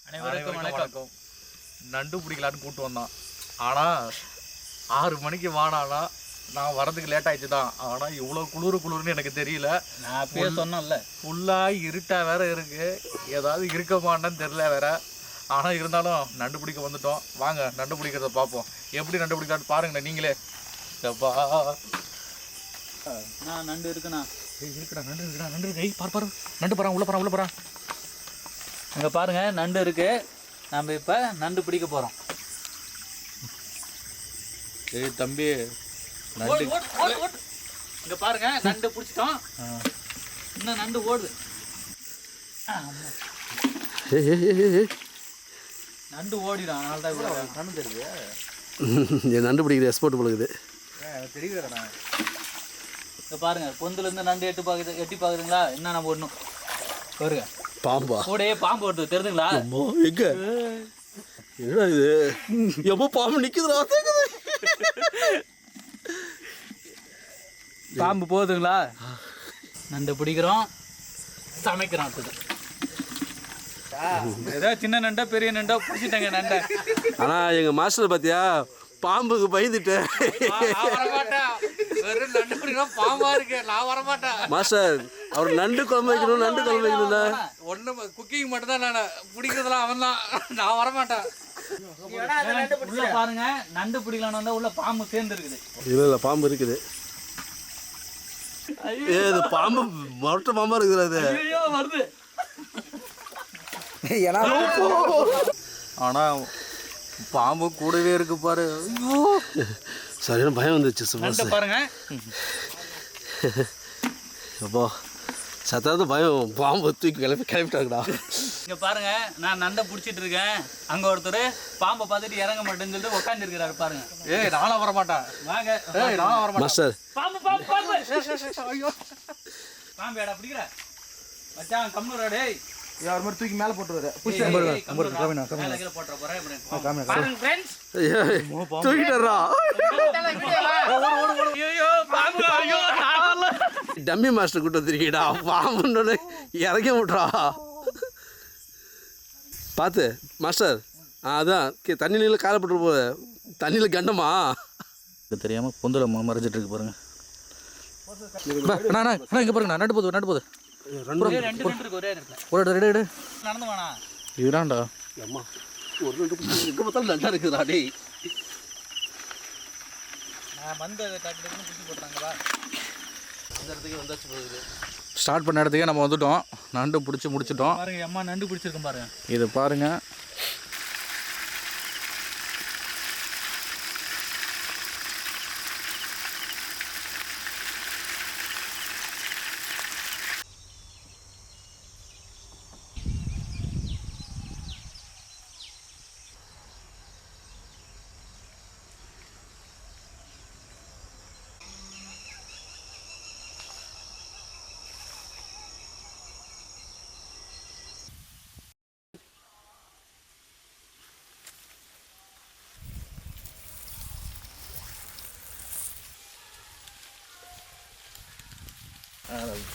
அனைவருக்கும் வணக்கம். நண்டு பிடிக்கலான்னு கூப்பிட்டு வந்தான். ஆனால் 6 மணிக்கு வானானா நான் வரதுக்கு லேட் ஆயிடுச்சு தான். ஆனால் இவ்வளோ குளிர்னு எனக்கு தெரியல. நான் அப்பயே சொன்னேன்ல, ஃபுல்லாக இருட்டாக வேற இருக்கு. ஏதாவது இருக்கமான்னு தெரில வேற. ஆனால் இருந்தாலும் நண்டு பிடிக்க வந்துட்டோம். வாங்க நண்டு பிடிக்கிறத பார்ப்போம். எப்படி நண்டு பிடிக்கலான்னு பாருங்கண்ணா நீங்களே. எப்பா நான் நண்டு இருக்குண்ணா. இருக்குடா நண்டு இருக்குடா நண்டு இருக்கு. பாரு நண்டு போகிறான் உள்ள போகிறான். அங்கே பாருங்க நண்டு இருக்கு. நம்ம இப்போ நண்டு பிடிக்க போகிறோம். ஏய் தம்பி நண்டு இங்கே பாருங்க நண்டு பிடிச்சிட்டோம். இன்னும் நண்டு ஓடுது. நண்டு ஓடிடும். அதனால தான் இவ்வளோ நண்டு தெரியுது. என் நண்டு பிடிக்கிற எக்ஸ்போர்ட் போலுக்குது. தெரியுதுடா. இங்கே பாருங்க பொந்துலேருந்து நண்டு எட்டி பார்க்குதுங்களா? என்ன நம்ம ஒன்றும் பாருங்க. பாம்பா கூடயே பாம்பு ஓடுது தெரியுதுங்களா? எங்க என்னடா இது? எப்போ பாம்பு நிக்குதுடா? பாம்பு போகுதுங்களா? நண்டு பிடிக்கிறோம், சமைக்கிறோம். ஏதோ சின்ன நண்டா பெரிய நண்டா பிடிச்சிட்டாங்க நண்டை. ஆனா எங்க மாஸ்டர் பாத்தியா பாம்புக்கு பயந்துட்டேன். வெறும் நண்டு பிடிக்கணும் பாம்பா இருக்கு. நான் வரமாட்டேன் மாஸ்டர். அவர் நண்டு குழம்பு வைக்கணும் ஒண்ணு குக்கிங் மட்டும் தான். நான் பிடிக்கிறதுலாம் அவன் தான். நான் வரமாட்டேன். உள்ள பாருங்க நண்டு பிடிக்கலான்னு வந்தா உள்ள பாம்பு சேர்ந்து இருக்குது. இல்ல பாம்பு இருக்குது. இது பாம்பு மொட்டை பாம்பா இருக்குது. அது வருது. ஆனா பாம்பு கூடவே இருக்கு பாரு. சரியான பயம் வந்துச்சு. நண்டு பாருங்க. அப்போ சத்தாவது பயம். பாம்பு தூக்கி கிளப்பிட்டாங்கடா. இங்க பாருங்க நான் நண்டை பிடிச்சிட்டு இருக்கேன். அங்க ஒருத்தர் பாம்பை பார்த்துட்டு இறங்க மாட்டேன்னு சொல்லிட்டு உட்காந்துருக்கிறாரு பாருங்க. ஏய் நானும் வரமாட்டேன். வாங்க. ஏய் நானும் வரமாட்டேன். மாஸ்டர் பாம்பு பாம்பு பாம்பு. ஐயோ பாம்பு ஏடா பிடிக்கிற மச்சான். கம்னூரா டேய். யார் மாதிரி தூக்கி மேல போட்டுறாரு. மேல கீழ போட்ற போறேன். பாருங்க फ्रेंड्स. தூக்கிட்டறா. ஐயோ பாம்பு. ஐயோ நான் டம்மி மாஸ்டர் கூட்டு வந்திருக்கீடா. பாம்புன்னு இறக்க விட்றா. பார்த்து மாஸ்டர். அதான் தண்ணியில் காலப்பட்டு போகுது. தண்ணியில் கண்டமா தெரியாம பொந்துல மறைஞ்சிட்டு இருக்கு பாருங்க. இங்க பாருங்க நண்டு போகுது. ரெண்டு இருக்கு ஒரே இடத்துல. ஒரு ரெடு நடந்து வாடா. இதுதான்டா. அம்மா ஒரு ரெண்டு எங்கே பார்த்தாலும் நண்டா இருக்குதுடா. டேய் நான் வந்து காட்டுறதுக்கு பிடிச்சி போட்டாங்க வா. இந்த இடத்துக்கு வந்தாச்சு போகுது. ஸ்டார்ட் பண்ண இடத்துக்கே நம்ம வந்துட்டோம். நண்டு பிடிச்சி முடிச்சிட்டோம். பாருங்க அம்மா நண்டு பிடிச்சிருக்கேன் பாருங்க. இது பாருங்க.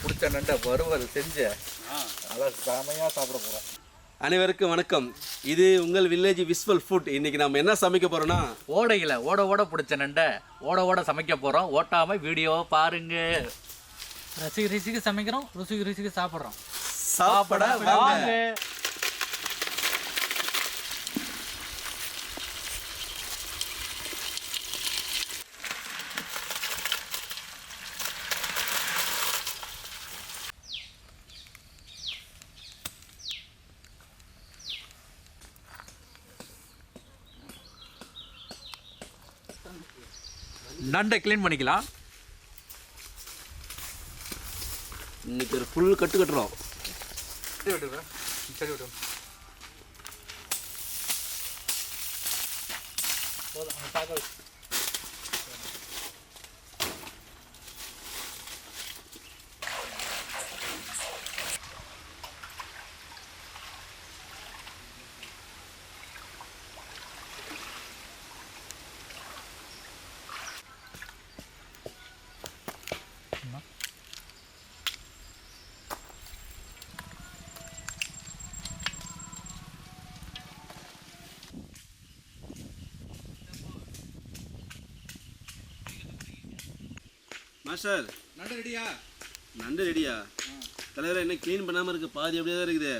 பிடிச்ச நண்டை வறுவல் செஞ்சு நல்லா செமையாக சாப்பிட போகிறோம். அனைவருக்கும் வணக்கம். இது உங்கள் வில்லேஜ் விஸ்வல் ஃபுட். இன்றைக்கி நம்ம என்ன சமைக்க போகிறோன்னா ஓடையில் ஓட பிடிச்ச நண்டை ஓட சமைக்க போகிறோம். ஓட்டாமல் வீடியோவை பாருங்க. ரசிக்க சமைக்கிறோம், ருசிக்கு சாப்பிட்றோம். சாப்பிட வாங்க. நண்டை க்ளீன் பண்ணிக்கலாம். இன்னைக்கு ஒரு ஃபுல் கட்டுறோம். சரி விட்டு மாஸ்டர் நண்டு ரெடியா? நண்டு ரெடியா? தலைவரை என்ன க்ளீன் பண்ணாமல் இருக்குது, பாதி அப்படியே தான் இருக்குது.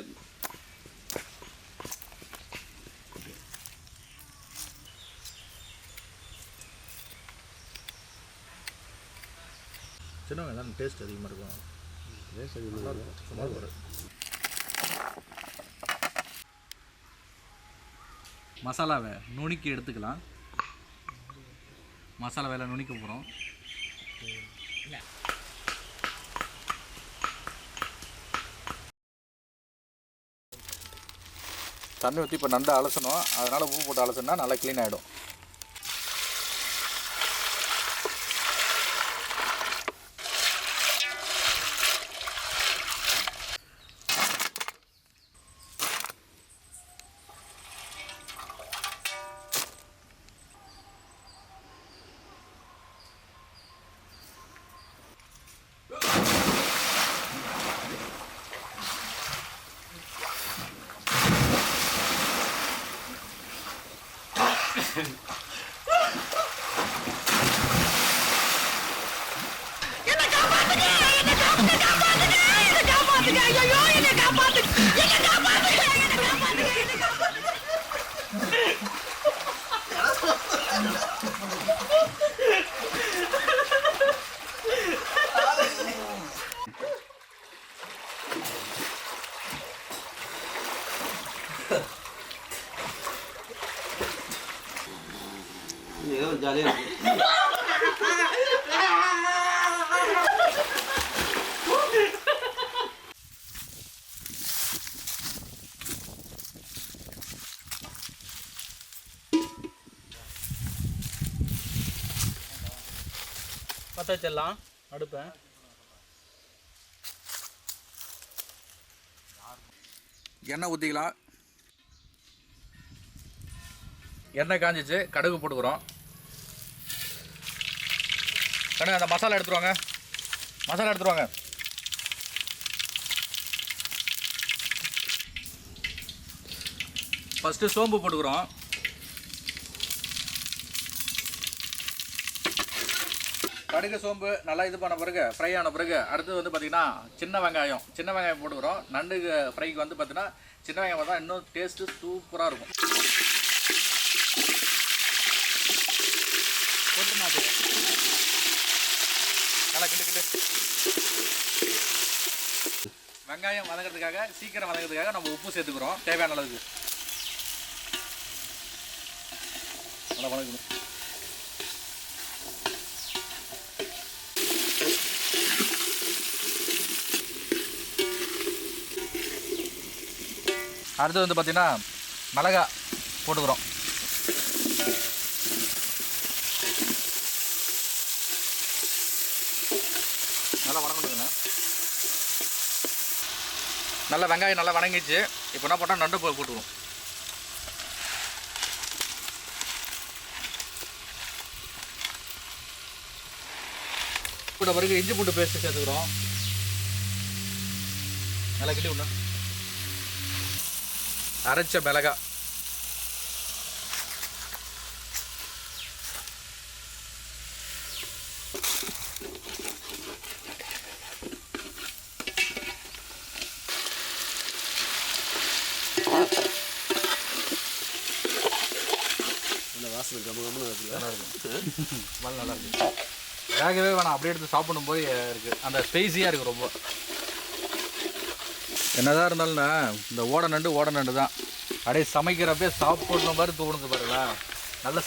சின்ன வெங்காயம் டேஸ்ட் அதிகமாக இருக்கும். டேஸ்ட் அதிகமாக இருக்கும். மசாலாவை நுணுக்கி எடுத்துக்கலாம். மசாலா வேலை நுணுக்க போகிறோம். தண்ணி ஊற்றி இப்போ நண்டு அலசணும். அதனால் உப்பு போட்டு அலசுனா நல்லா க்ளீன் ஆகிடும். ஏதோ ஜாலியாக இருக்குது. பற்ற வச்சிடலாம் அடுப்பை. எண்ணெய் ஊற்றிக்கலாம். எண்ணெய் காஞ்சிச்சு, கடுகு போட்டுக்கிறோம். கடுகு அந்த மசாலா எடுத்துருவாங்க. மசாலா எடுத்துருவாங்க. ஃபஸ்ட்டு சோம்பு போட்டுக்கிறோம். கடுகு சோம்பு நல்லா இது பண்ண பிறகு, ஃப்ரை ஆன பிறகு அடுத்தது வந்து பார்த்திங்கன்னா சின்ன வெங்காயம் போட்டுக்கிறோம். நண்டு ஃப்ரைக்கு வந்து பார்த்திங்கன்னா சின்ன வெங்காயம் தான் இன்னும் டேஸ்ட்டு சூப்பராக இருக்கும். போட்டு மாட்டு நல்லா கிட்டு வெங்காயம் வதங்கிறதுக்காக, சீக்கிரம் வதங்கிறதுக்காக நம்ம உப்பு சேர்த்துக்கிறோம் தேவையான அளவுக்கு. நல்லா வதக்கணும். அடுத்து வந்து பார்த்திங்கன்னா மிளகா போட்டுக்கிறோம். நல்லா வதங்கணுங்க. நல்லா வெங்காயம் நல்லா வதங்கிச்சு. இப்போ என்ன பண்ணால் நண்டு போட்டுருவோம். கூட பிறகு இஞ்சி பூண்டு பேஸ்ட்டு சேர்த்துக்கிறோம். நல்லா கிட்டி விடணும். அரைச்ச மிளகா, வாசனை கம்ம நல்லா இருக்கும். நல்லா இருக்கு. வேகவே வேணாம், அப்படியே எடுத்து சாப்பிடும் போது இருக்குது. அந்த ஸ்பைஸியாக இருக்குது ரொம்ப. என்னதான் இருந்தாலும்னா இந்த ஓட நண்டு தான் அப்படியே சமைக்கிறப்பே சாப்பிடணும் மாதிரி தோணுது பாருங்களா. நல்ல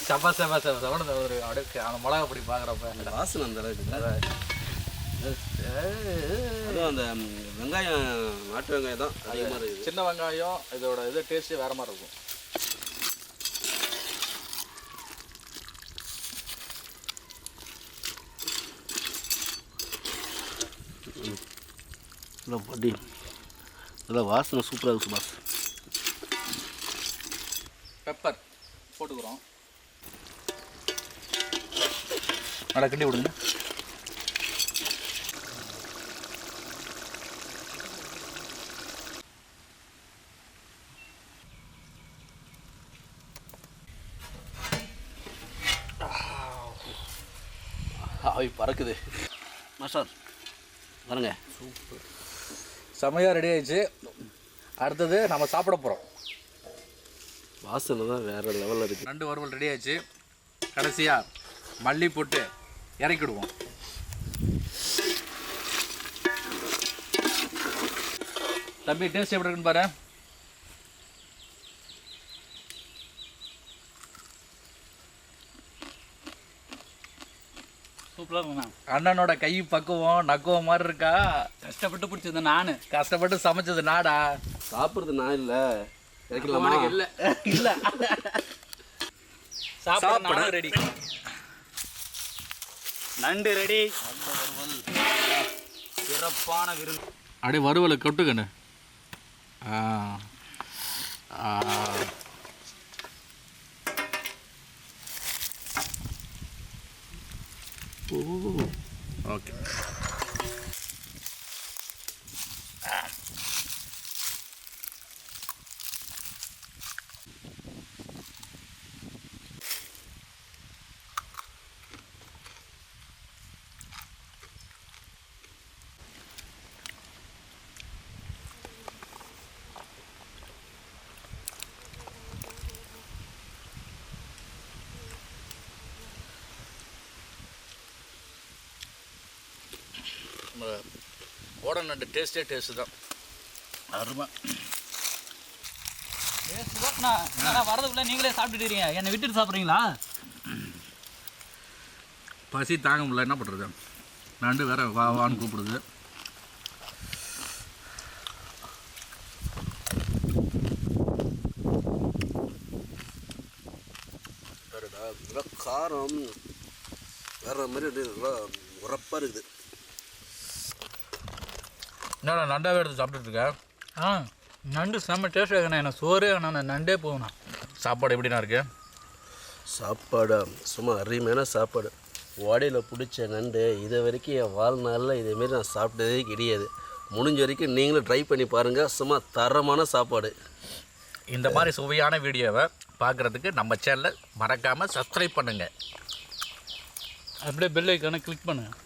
செவனு ஒரு அடுக்கு அந்த மிளகா அப்படி பார்க்குறப்ப வாசனை அந்த அளவுக்கு. அதுவும் அந்த வெங்காயம், நாட்டு வெங்காயம் தான் அதிகமாக இருக்குது. சின்ன வெங்காயம் இதோட இது டேஸ்ட்டு வேறு மாதிரி இருக்கும். நல்லா படி நல்லா வாசனை சூப்பராக இருக்குது பாஸ். பெப்பர் போட்டுக்கிறோம். நல்லா கிண்டி விடுங்க. ஆவி பறக்குது. மாஸ்டர் பாருங்க. செமையாக ரெடி ஆயிடுச்சு. அடுத்தது நம்ம சாப்பிட போகிறோம். வாசனை தான் வேறு லெவலில் இருக்குது. நண்டு வறுவல் ரெடி ஆயிடுச்சு. கடைசியாக மல்லி போட்டு இறக்கிடுவோம். தம்பி டேஸ்ட் எப்படி இருக்குன்னு பாரு. சூப்பராக இருக்குண்ணா. அண்ணனோட கை பக்குவம் நக்குவம் மாதிரி இருக்கா. கஷ்டப்பட்டு பிடிச்சது நான், கஷ்டப்பட்டு சமைச்சது நாடா. சாப்பிட்றது நான் இல்லை, கிடைக்கலாமா? இல்லை இல்லை சாப்பிட ரெடி. நண்டு ரெடி. சிறப்பான விருந்து. அப்படியே வறுவலை கொட்டுக்கண்ணு. ஓகே. ஓட நண்டு டேஸ்ட்டு தான். அருமை. நான் வரதுக்குள்ள நீங்களே சாப்பிட்டுட்டீங்க, என்னை விட்டுட்டு சாப்பிட்றீங்களா? பசி தாங்க முடியல, என்ன பண்ணுறது. நண்டு வேற வா வான்னு கூப்பிடுது. காரம் வேற மாதிரி உரப்பாக இருக்குது. என்னடா நண்டாவே எடுத்து சாப்பிட்டுட்டு இருக்கேன். நண்டு செம்ம டேஸ்ட் இருக்குண்ணா. எனக்கு சோறே வேணா, நண்டே போகணா. சாப்பாடு எப்படிண்ணா இருக்கு? சாப்பாடு சும்மா அருமையான சாப்பாடு. ஓடையில் பிடிச்ச நண்டு இது வரைக்கும் என் வாழ்நாளில் இதேமாரி நான் சாப்பிட்டதே கிடையாது. முடிஞ்ச வரைக்கும் நீங்களும் ட்ரை பண்ணி பாருங்கள். சும்மா தரமான சாப்பாடு. இந்த மாதிரி சுவையான வீடியோவை பார்க்குறதுக்கு நம்ம சேனலை மறக்காமல் சப்ஸ்கிரைப் பண்ணுங்கள். அப்படியே பெல் ஐக்கானை கிளிக் பண்ணுங்கள்.